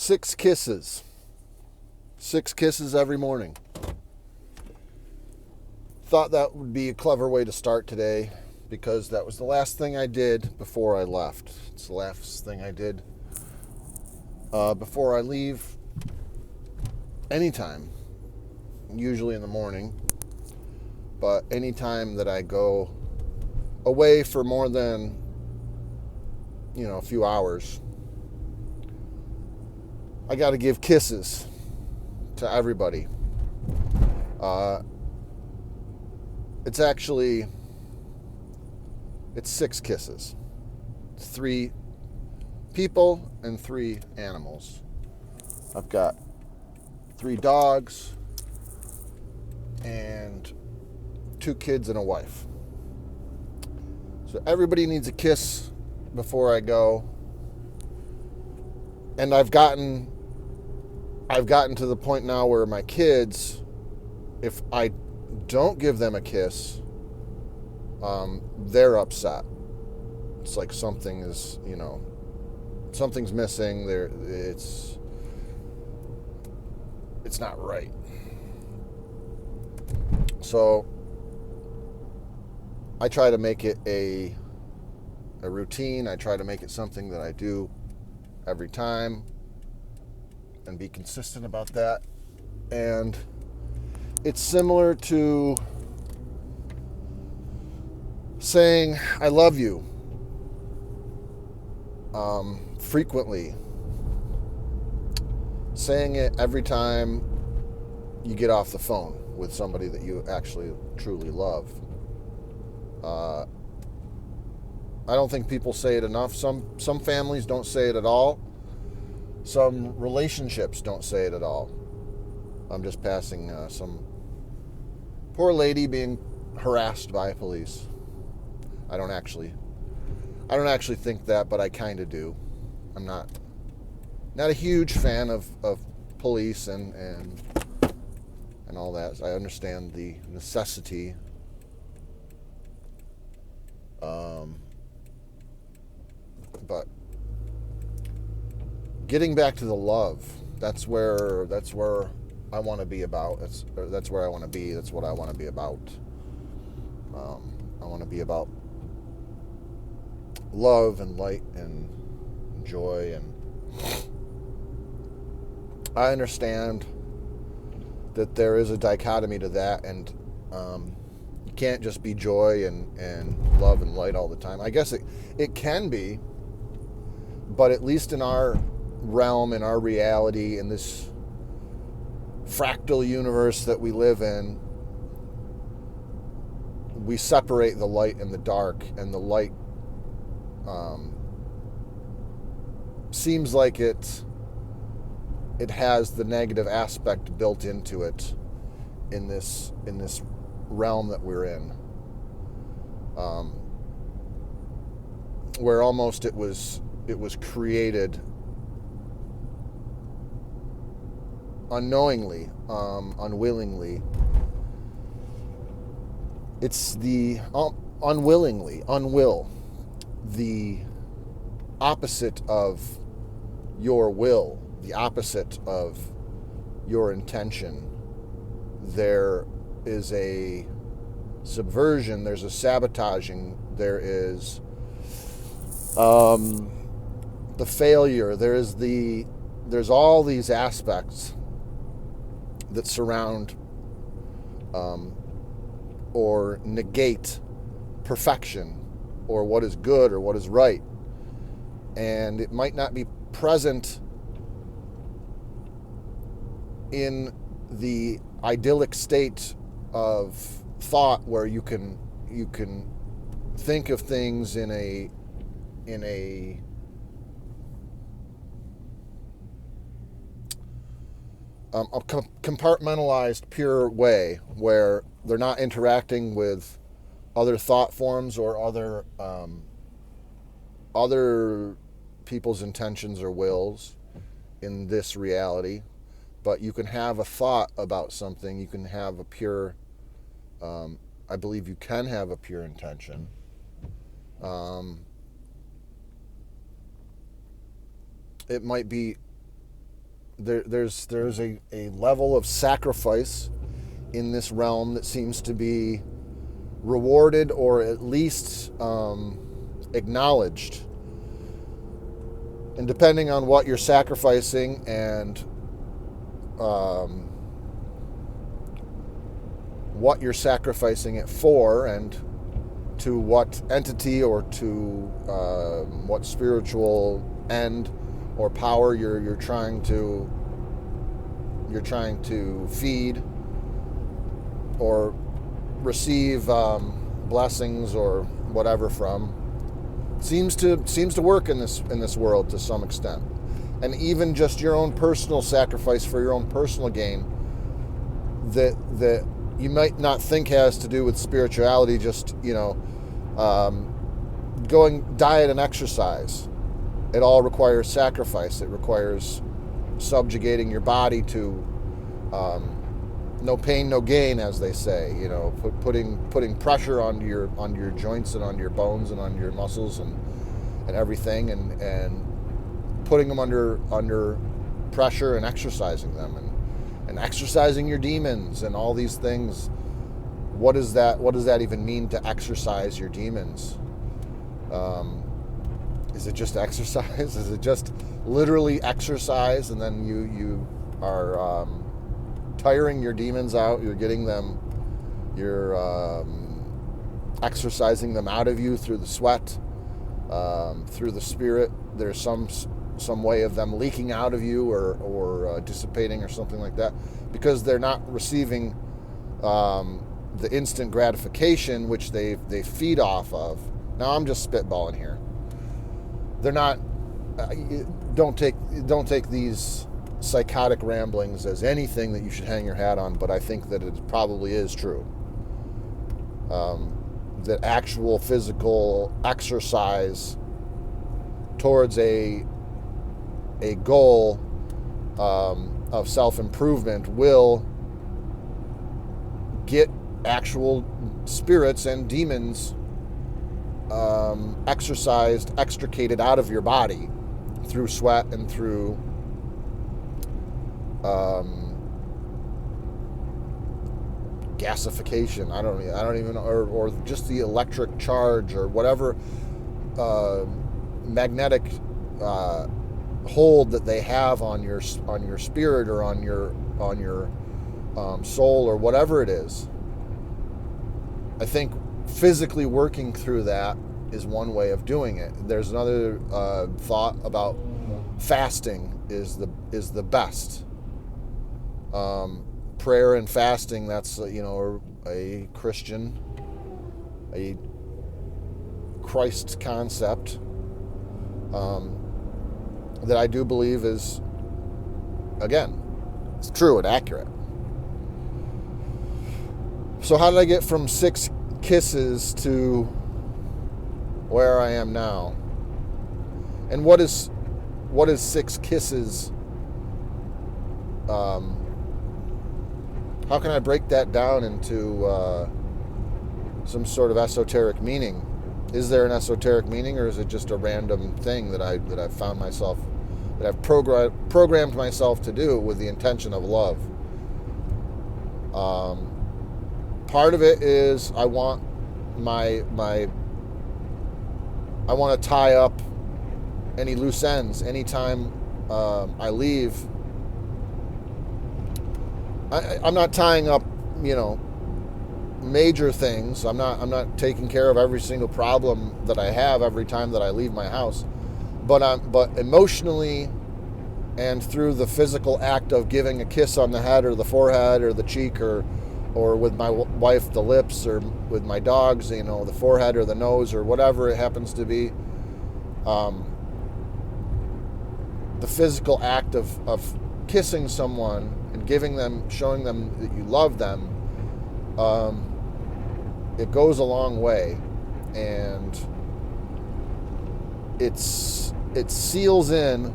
6 kisses. 6 kisses every morning. Thought that would be a clever way to start today because that was the last thing I did before I left. It's the last thing I did before I leave anytime, usually in the morning, but anytime that I go away for more than, a few hours, I got to give kisses to everybody. It's 6 kisses. It's 3 people and 3 animals. I've got 3 dogs and 2 kids and a wife. So everybody needs a kiss before I go. And I've gotten to the point now where my kids, if I don't give them a kiss, they're upset. It's like something's missing. It's not right. So I try to make it a routine. I try to make it something that I do every time and be consistent about that. And it's similar to saying I love you frequently. Saying it every time you get off the phone with somebody that you actually truly love. I don't think people say it enough. Some families don't say it at all. Some relationships don't say it at all. I'm just passing some poor lady being harassed by police. I don't actually think that, but I kind of do. I'm not a huge fan of police and all that. I understand the necessity. But getting back to the love, that's where I want to be about. That's where I want to be. That's what I want to be about. I want to be about love and light and joy, and I understand that there is a dichotomy to that, and you can't just be joy and love and light all the time. I guess it can be, but at least in our realm, in our reality, in this fractal universe that we live in, we separate the light and the dark, and the light seems like it has the negative aspect built into it in this realm that we're in, where almost it was created unknowingly, unwillingly. It's the unwill, the opposite of your will, the opposite of your intention. There is a subversion, there's a sabotaging, there is the failure, there's all these aspects that surround or negate perfection or what is good or what is right. And it might not be present in the idyllic state of thought where you can think of things in a compartmentalized, pure way where they're not interacting with other thought forms or other people's intentions or wills in this reality. But you can have a thought about something. You can have a pure, I believe you can have a pure intention. It might be there's a level of sacrifice in this realm that seems to be rewarded, or at least acknowledged. And depending on what you're sacrificing and what you're sacrificing it for, and to what entity or to what spiritual end or power you're trying to feed or receive blessings or whatever from, seems to work in this world to some extent. And even just your own personal sacrifice for your own personal gain that you might not think has to do with spirituality, just going diet and exercise. It all requires sacrifice. It requires subjugating your body to no pain, no gain, as they say. Putting pressure on your joints and on your bones and on your muscles and everything, and putting them under pressure and exercising them and exercising your demons and all these things. What does that even mean, to exercise your demons? Is it just exercise? Is it just literally exercise, and then you are tiring your demons out? You're getting them, you're exercising them out of you through the sweat, through the spirit. There's some way of them leaking out of you or dissipating or something like that, because they're not receiving the instant gratification which they feed off of. Now I'm just spitballing here. They're not. Don't take these psychotic ramblings as anything that you should hang your hat on, but I think that it probably is true. That actual physical exercise towards a goal of self-improvement will get actual spirits and demons extricated out of your body through sweat and through gasification. I don't even, or just the electric charge or whatever magnetic hold that they have on your spirit or on your soul or whatever it is. I think physically working through that is one way of doing it. There's another thought about fasting is the best. Prayer and fasting, that's a Christian, a Christ concept that I do believe is, again, it's true and accurate. So how did I get from 6 kisses to where I am now? And what is 6 kisses? How can I break that down into some sort of esoteric meaning? Is there an esoteric meaning, or is it just a random thing that I've found myself, that I've programmed myself to do with the intention of love? Part of it is I want I want to tie up any loose ends. Anytime I leave, I'm not tying up, major things. I'm not taking care of every single problem that I have every time that I leave my house. But emotionally, and through the physical act of giving a kiss on the head or the forehead or the cheek, or with my wife the lips, or with my dogs, the forehead or the nose or whatever it happens to be, the physical act of kissing someone and showing them that you love them, it goes a long way, and it seals in.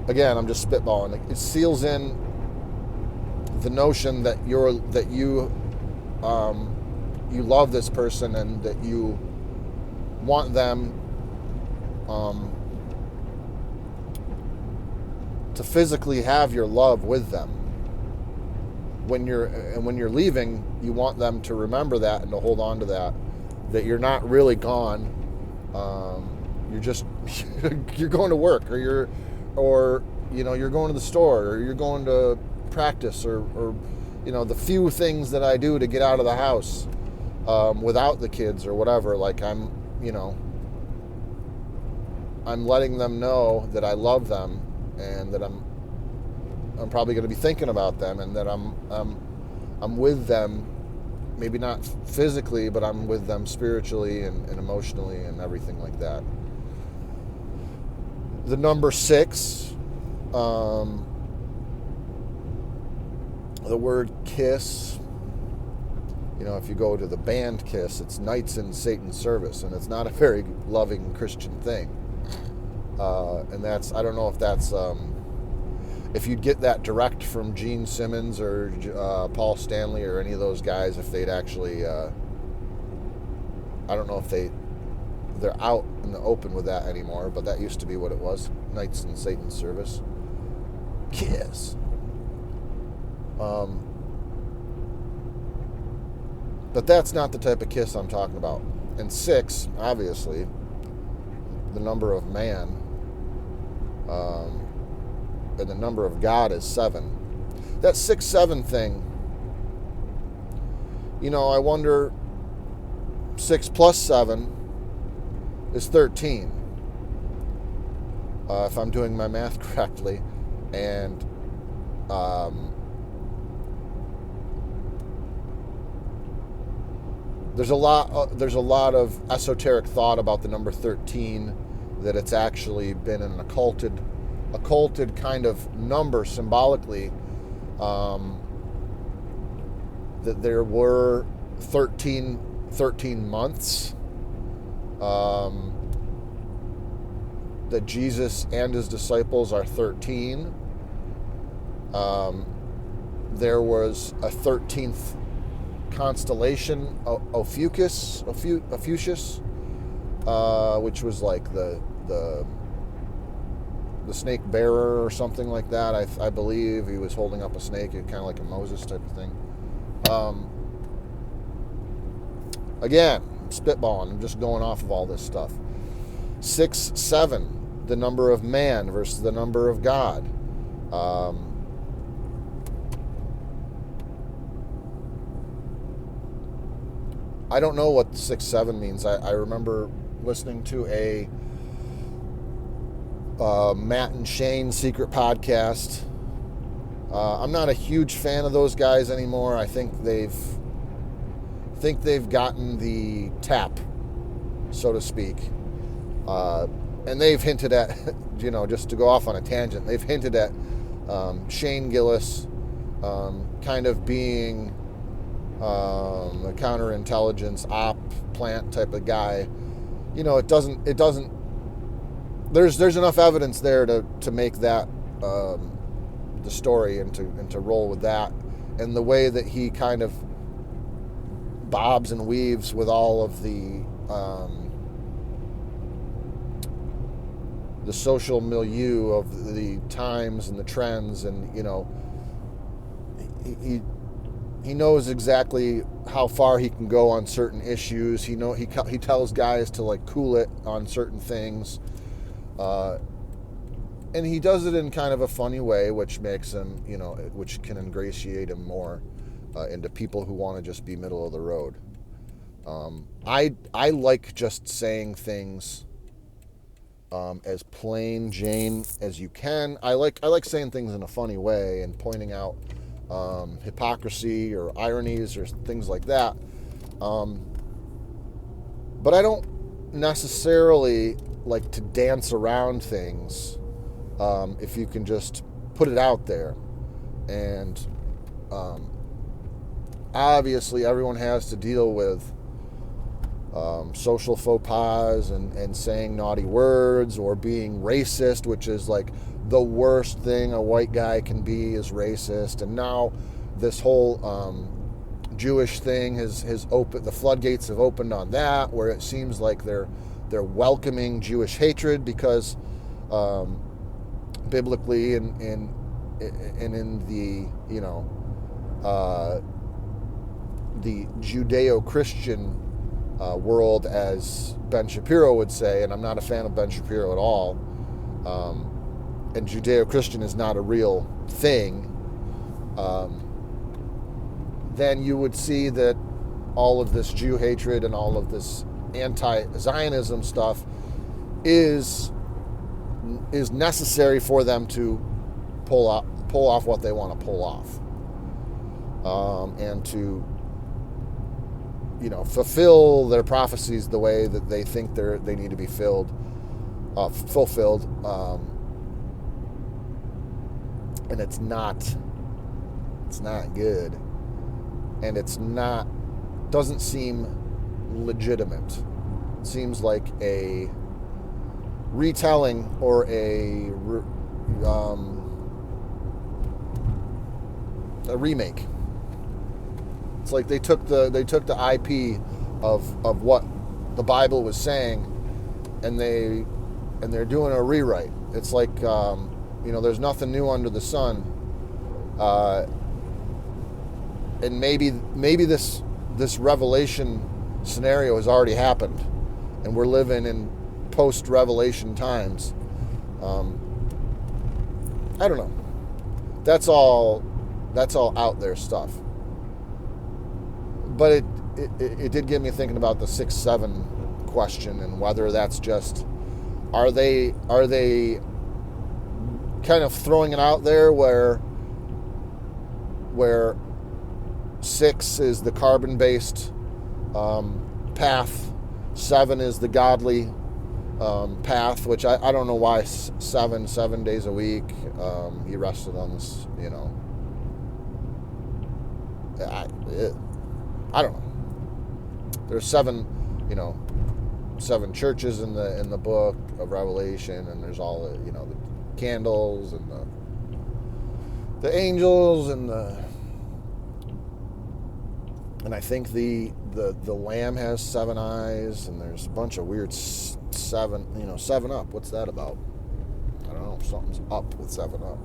Again, I'm just spitballing. It seals in the notion that you love this person, and that you want them to physically have your love with them. When you're leaving, you want them to remember that and to hold on to that you're not really gone. You're just you're going to work, or you're going to the store, or you're going to practice, or the few things that I do to get out of the house without the kids or whatever. Like I'm letting them know that I love them, and that I'm probably going to be thinking about them, and that I'm with them, maybe not physically, but I'm with them spiritually and emotionally and everything like that. The number 6, the word kiss, if you go to the band Kiss, it's Knights in Satan's Service, and it's not a very loving Christian thing. And that's, I don't know if that's, if you'd get that direct from Gene Simmons or Paul Stanley or any of those guys, if they'd actually, I don't know if they're out in the open with that anymore, but that used to be what it was. Knights in Satan's Service. Kiss. But that's not the type of kiss I'm talking about. And 6, obviously, the number of man, and the number of God is 7. That 6-7 thing, I wonder, 6 plus 7 is 13, if I'm doing my math correctly. And there's a lot of esoteric thought about the number 13, that it's actually been an occulted kind of number symbolically, that there were 13 months, that Jesus and his disciples are 13. There was a 13th constellation, Ophiuchus, which was like the snake bearer or something like that. I believe he was holding up a snake, kind of like a Moses type of thing. Again, I'm spitballing. I'm just going off of all this stuff. 6, 7, the number of man versus the number of God. I don't know what 6, 7 means. I remember listening to a Matt and Shane secret podcast. I'm not a huge fan of those guys anymore. I think they've gotten the tap, so to speak. And they've hinted at, just to go off on a tangent, they've hinted at Shane Gillis kind of being a counterintelligence op plant type of guy. It doesn't. There's enough evidence there to make that the story and to roll with that, and the way that he kind of bobs and weaves with all of the social milieu of the times and the trends, and he knows exactly how far he can go on certain issues. He tells guys to like cool it on certain things, and he does it in kind of a funny way, which makes him, which can ingratiate him more into people who want to just be middle of the road. I like just saying things as plain Jane as you can. I like saying things in a funny way and pointing out hypocrisy or ironies or things like that. But I don't necessarily like to dance around things if you can just put it out there. And obviously everyone has to deal with social faux pas and saying naughty words or being racist, which is like the worst thing a white guy can be, is racist. And now this whole Jewish thing has opened, the floodgates have opened on that, where it seems like they're welcoming Jewish hatred because biblically and in the, the Judeo-Christian world, as Ben Shapiro would say, and I'm not a fan of Ben Shapiro at all, and Judeo-Christian is not a real thing, then you would see that all of this Jew hatred and all of this anti-Zionism stuff is necessary for them to pull off what they want to pull off, and to fulfill their prophecies the way that they think they need to be fulfilled, and it's not good, and doesn't seem legitimate. It seems like a retelling or a remake. It's like they took the IP of what the Bible was saying, and they're doing a rewrite. It's like there's nothing new under the sun, and maybe this Revelation scenario has already happened, and we're living in post-Revelation times. I don't know. That's all out there stuff. But it did get me thinking about the 6-7 question, and whether that's just, are they kind of throwing it out there where 6 is the carbon-based path, 7 is the godly path, which I don't know why 7 days a week. He rested on this, I don't know. There's 7 churches in the book of Revelation, and there's all the, the candles and the angels and I think the lamb has 7 eyes, and there's a bunch of weird 7 Up. What's that about? I don't know. Something's up with 7 Up.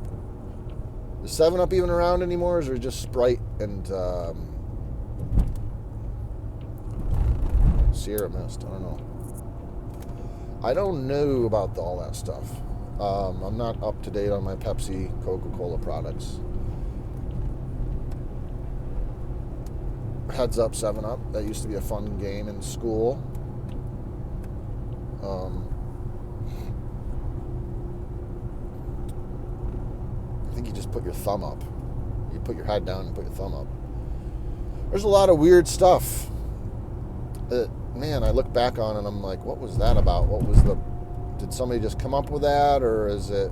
Is 7 Up even around anymore, or is it just Sprite and Sierra Mist? I don't know. I don't know about all that stuff. I'm not up to date on my Pepsi, Coca-Cola products. Heads up, 7 Up. That used to be a fun game in school. I think you just put your thumb up. You put your head down and put your thumb up. There's a lot of weird stuff. Man, I look back on it and I'm like, what was that about? Did somebody just come up with that, or is it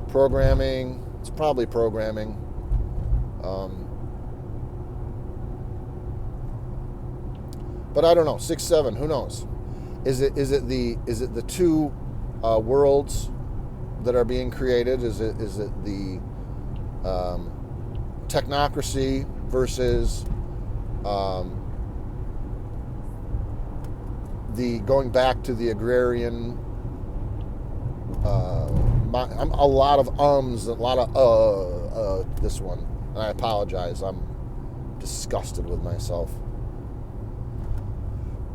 programming? It's probably programming. But I don't know. 6-7, who knows? Is it the two worlds that are being created? Is it the technocracy versus the going back to the agrarian? A lot of ums, a lot of this one, and I apologize. I'm disgusted with myself.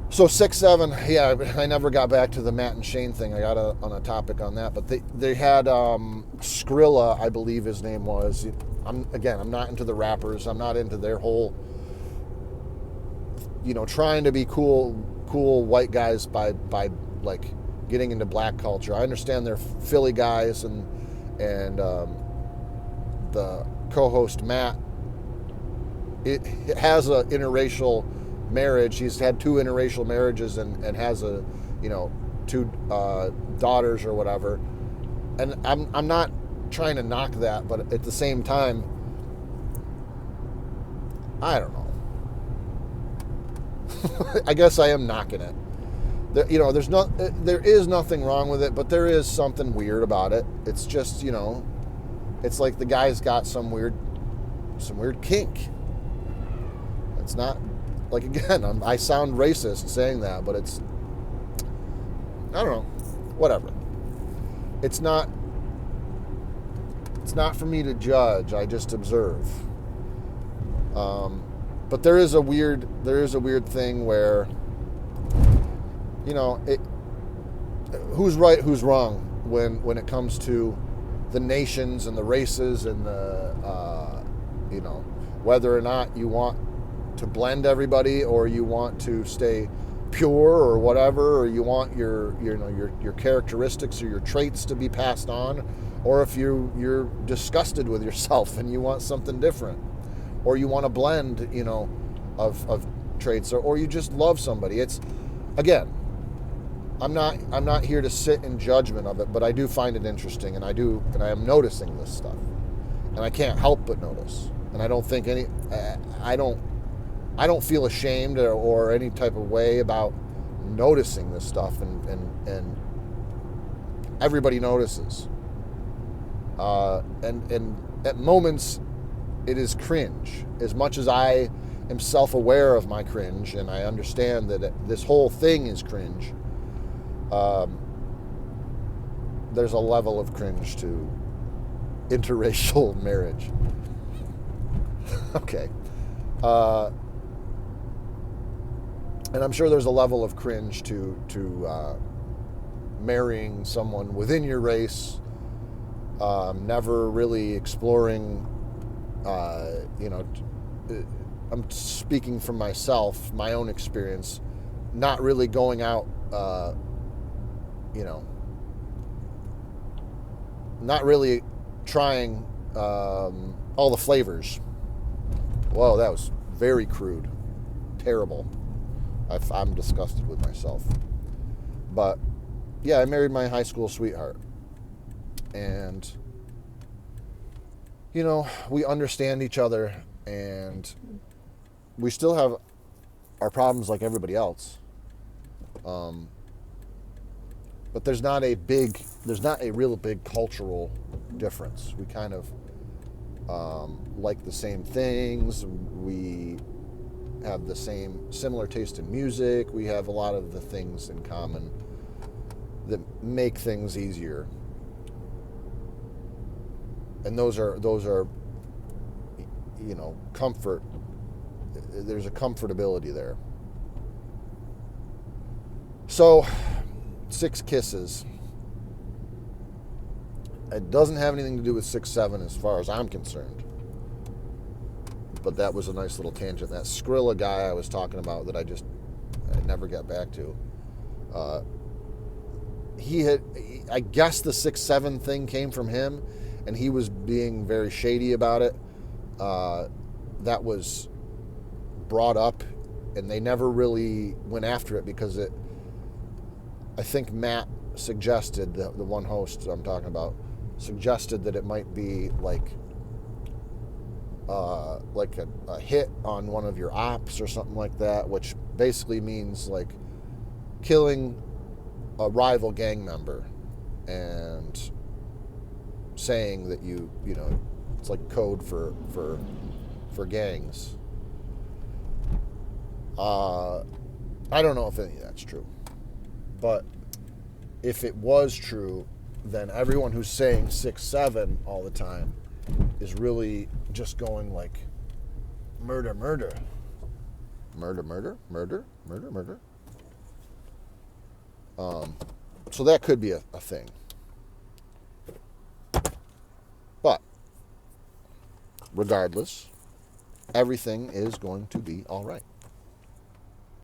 So 6-7, yeah, I never got back to the Matt and Shane thing. I got on a topic on that, but they had Skrilla, I believe his name was. I'm not into the rappers. I'm not into their whole, trying to be cool white guys by like getting into black culture. I understand they're Philly guys, and the co-host Matt, it has an interracial marriage. He's had 2 interracial marriages and has 2 daughters or whatever. And I'm not trying to knock that, but at the same time, I don't know. I guess I am knocking it. There is nothing wrong with it, but there is something weird about it. It's just, it's like the guy's got some weird kink. It's not, like, again, I sound racist saying that, but it's, I don't know, whatever. It's not It's not for me to judge. I just observe. But there is a weird thing where, you know, who's right, who's wrong when it comes to the nations and the races and the you know, whether or not you want to blend everybody or you want to stay pure or whatever, or you want your characteristics or your traits to be passed on, or if you're disgusted with yourself and you want something different, or you want a blend, you know, of traits, or you just love somebody. It's, again, I'm not here to sit in judgment of it, but I do find it interesting, and I am noticing this stuff, and I can't help but notice, and I don't think I don't feel ashamed or any type of way about noticing this stuff, and everybody notices, and at moments it is cringe. As much as I am self-aware of my cringe, and I understand that this whole thing is cringe, there's a level of cringe to interracial marriage. Okay. And I'm sure there's a level of cringe to marrying someone within your race, never really exploring, you know, I'm speaking from myself, my own experience, not really going out, you know, not really trying all the flavors. Whoa, that was very crude. Terrible. I'm disgusted with myself. But, yeah, I married my high school sweetheart. And, you know, we understand each other, and we still have our problems like everybody else. But there's not a real big cultural difference. We kind of like the same things. We have the similar taste in music. We have a lot of the things in common that make things easier. And those are, you know, comfort. There's a comfortability there. So, 6 kisses. It doesn't have anything to do with 6'7" as far as I'm concerned. But that was a nice little tangent. That Skrilla guy I was talking about that I never got back to. I guess the 6'7" thing came from him, and he was being very shady about it. That was brought up, and they never really went after it because I think Matt suggested, the one host I'm talking about, suggested that it might be like a hit on one of your ops or something like that, which basically means like killing a rival gang member and saying that you know, it's like code for gangs. I don't know if any of that's true, but if it was true, then everyone who's saying 6'7" all the time is really just going like murder. So that could be a thing. But regardless, everything is going to be all right.